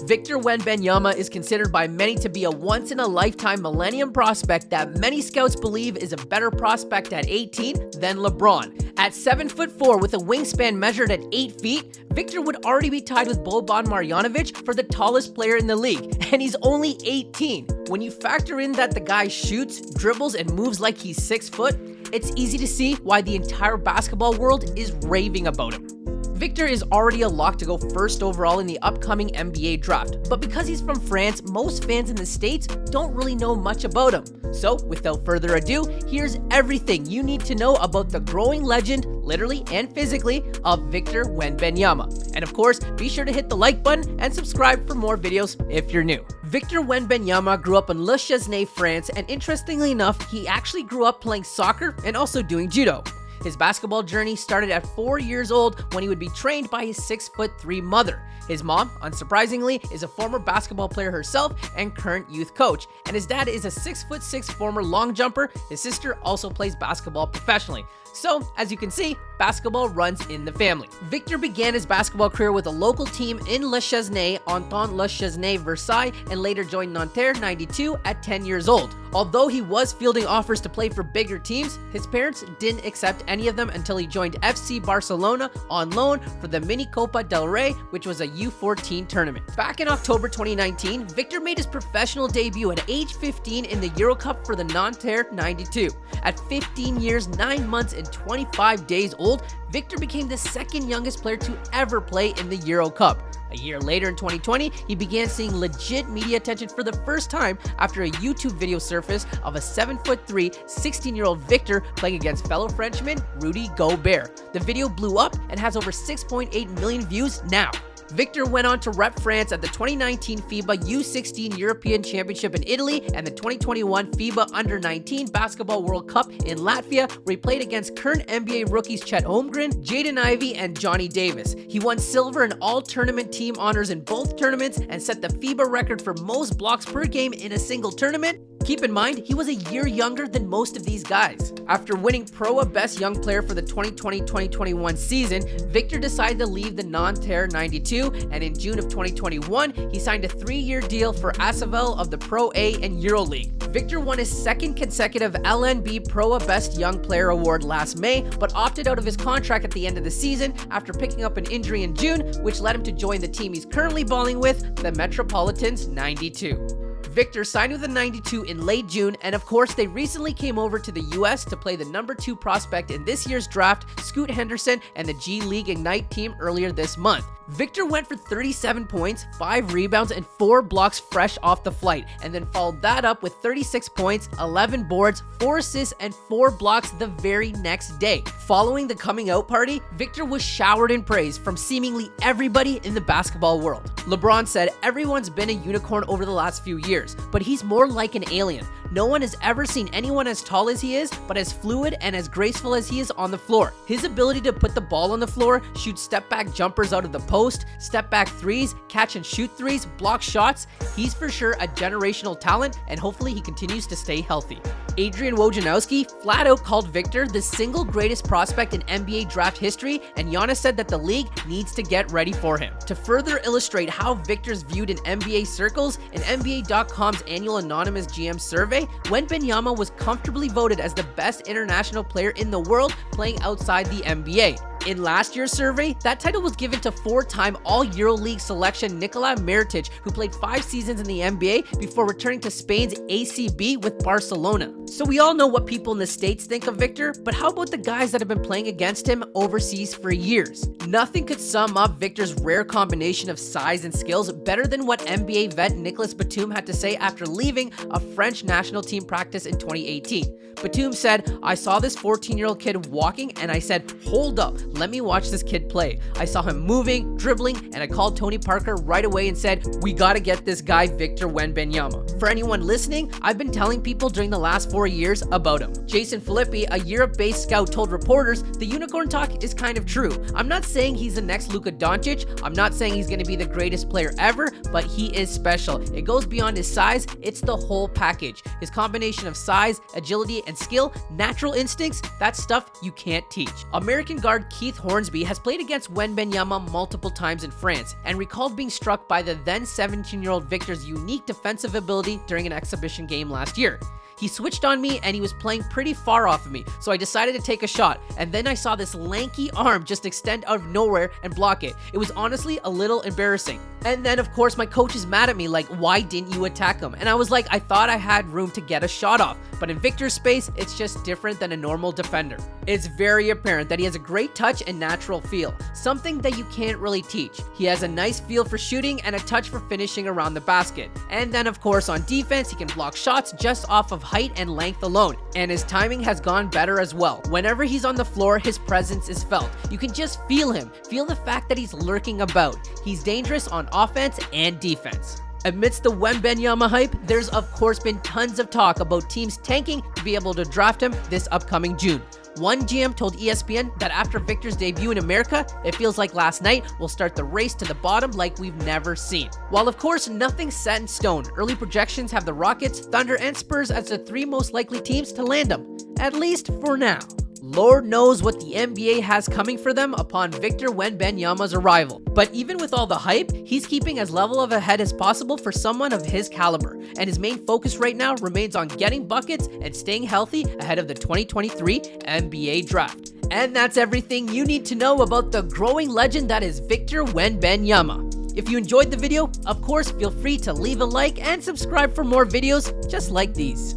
Victor Wembanyama is considered by many to be a once-in-a-lifetime millennium prospect that many scouts believe is a better prospect at 18 than LeBron. At 7'4" with a wingspan measured at 8 feet, Victor would already be tied with Boban Marjanovic for the tallest player in the league, and he's only 18. When you factor in that the guy shoots, dribbles, and moves like he's 6 foot, it's easy to see why the entire basketball world is raving about him. Victor is already a lock to go first overall in the upcoming NBA draft, but because he's from France, most fans in the States don't really know much about him. So, without further ado, here's everything you need to know about the growing legend, literally and physically, of Victor Wembanyama. And of course, be sure to hit the like button and subscribe for more videos if you're new. Victor Wembanyama grew up in Le Chesnay, France, and interestingly enough, he actually grew up playing soccer and also doing judo. His basketball journey started at 4 years old when he would be trained by his 6'3" mother. His mom, unsurprisingly, is a former basketball player herself and current youth coach. And his dad is a 6'6" former long jumper. His sister also plays basketball professionally. So, as you can see, basketball runs in the family. Victor began his basketball career with a local team in Le Chesnay, Entente Le Chesnay Versailles, and later joined Nanterre 92 at 10 years old. Although he was fielding offers to play for bigger teams, his parents didn't accept any of them until he joined FC Barcelona on loan for the Mini Copa del Rey, which was a U14 tournament. Back in October 2019, Victor made his professional debut at age 15 in the Euro Cup for the Nanterre 92. At 15 years, 9 months, and 25 days old, Victor became the second youngest player to ever play in the Euro Cup. A year later in 2020, he began seeing legit media attention for the first time after a YouTube video surfaced of a 7'3", 16-year-old Victor playing against fellow Frenchman Rudy Gobert. The video blew up and has over 6.8 million views now. Victor went on to rep France at the 2019 FIBA U16 European Championship in Italy and the 2021 FIBA Under-19 Basketball World Cup in Latvia, where he played against current NBA rookies Chet Holmgren, Jaden Ivey, and Johnny Davis. He won silver in all tournament team honors in both tournaments and set the FIBA record for most blocks per game in a single tournament. Keep in mind, he was a year younger than most of these guys. After winning Pro Best Young Player for the 2020-2021 season, Victor decided to leave the Nanterre 92, and in June of 2021, he signed a 3-year deal for Asvel of the Pro A and EuroLeague. Victor won his second consecutive LNB Pro Best Young Player award last May, but opted out of his contract at the end of the season after picking up an injury in June, which led him to join the team he's currently balling with, the Metropolitans 92. Victor signed with the 92 in late June, and of course they recently came over to the US to play the number 2 prospect in this year's draft, Scoot Henderson, and the G League Ignite team earlier this month. Victor went for 37 points, 5 rebounds, and 4 blocks fresh off the flight, and then followed that up with 36 points, 11 boards, 4 assists, and 4 blocks the very next day. Following the coming out party, Victor was showered in praise from seemingly everybody in the basketball world. LeBron said everyone's been a unicorn over the last few years, but he's more like an alien. No one has ever seen anyone as tall as he is, but as fluid and as graceful as he is on the floor. His ability to put the ball on the floor, shoot step-back jumpers out of the post, step-back threes, catch and shoot threes, block shots, he's for sure a generational talent, and hopefully he continues to stay healthy. Adrian Wojnarowski flat out called Victor the single greatest prospect in NBA draft history, and Giannis said that the league needs to get ready for him. To further illustrate how Victor's viewed in NBA circles, in NBA.com's annual anonymous GM survey, Wembanyama was comfortably voted as the best international player in the world playing outside the NBA. In last year's survey, that title was given to 4-time All-EuroLeague selection Nikola Mirotic, who played 5 seasons in the NBA before returning to Spain's ACB with Barcelona. So we all know what people in the States think of Victor, but how about the guys that have been playing against him overseas for years? Nothing could sum up Victor's rare combination of size and skills better than what NBA vet Nicolas Batum had to say after leaving a French national team practice in 2018. Batum said, "I saw this 14-year-old kid walking and I said, hold up, let me watch this kid play. I saw him moving, dribbling, and I called Tony Parker right away and said, we gotta get this guy Victor Wembanyama." For anyone listening, I've been telling people during the last 4 years about him. Jason Filippi, a Europe-based scout, told reporters, "The unicorn talk is kind of true. I'm not saying he's the next Luka Doncic. I'm not saying he's gonna be the greatest player ever, but he is special. It goes beyond his size, it's the whole package. His combination of size, agility, and skill, natural instincts, that's stuff you can't teach." American guard Keith Keith Hornsby has played against Wembanyama multiple times in France and recalled being struck by the then 17-year-old Victor's unique defensive ability during an exhibition game last year. He switched on me and he was playing pretty far off of me, so I decided to take a shot, and then I saw this lanky arm just extend out of nowhere and block it. It was honestly a little embarrassing. And then of course my coach is mad at me like, why didn't you attack him? And I was like, I thought I had room to get a shot off, but in Victor's space, it's just different than a normal defender. It's very apparent that he has a great touch and natural feel, something that you can't really teach. He has a nice feel for shooting and a touch for finishing around the basket. And then of course on defense, he can block shots just off of height and length alone, and his timing has gone better as well. Whenever he's on the floor, his presence is felt. You can just feel him, feel the fact that he's lurking about. He's dangerous on offense and defense. Amidst the Wembanyama hype, there's of course been tons of talk about teams tanking to be able to draft him this upcoming June. One GM told ESPN that after Victor's debut in America, it feels like last night will start the race to the bottom like we've never seen. While of course nothing's set in stone, early projections have the Rockets, Thunder, and Spurs as the 3 most likely teams to land him, at least for now. Lord knows what the NBA has coming for them upon Victor Wembanyama's arrival. But even with all the hype, he's keeping as level of a head as possible for someone of his caliber, and his main focus right now remains on getting buckets and staying healthy ahead of the 2023 NBA draft. And that's everything you need to know about the growing legend that is Victor Wembanyama. If you enjoyed the video, of course, feel free to leave a like and subscribe for more videos just like these.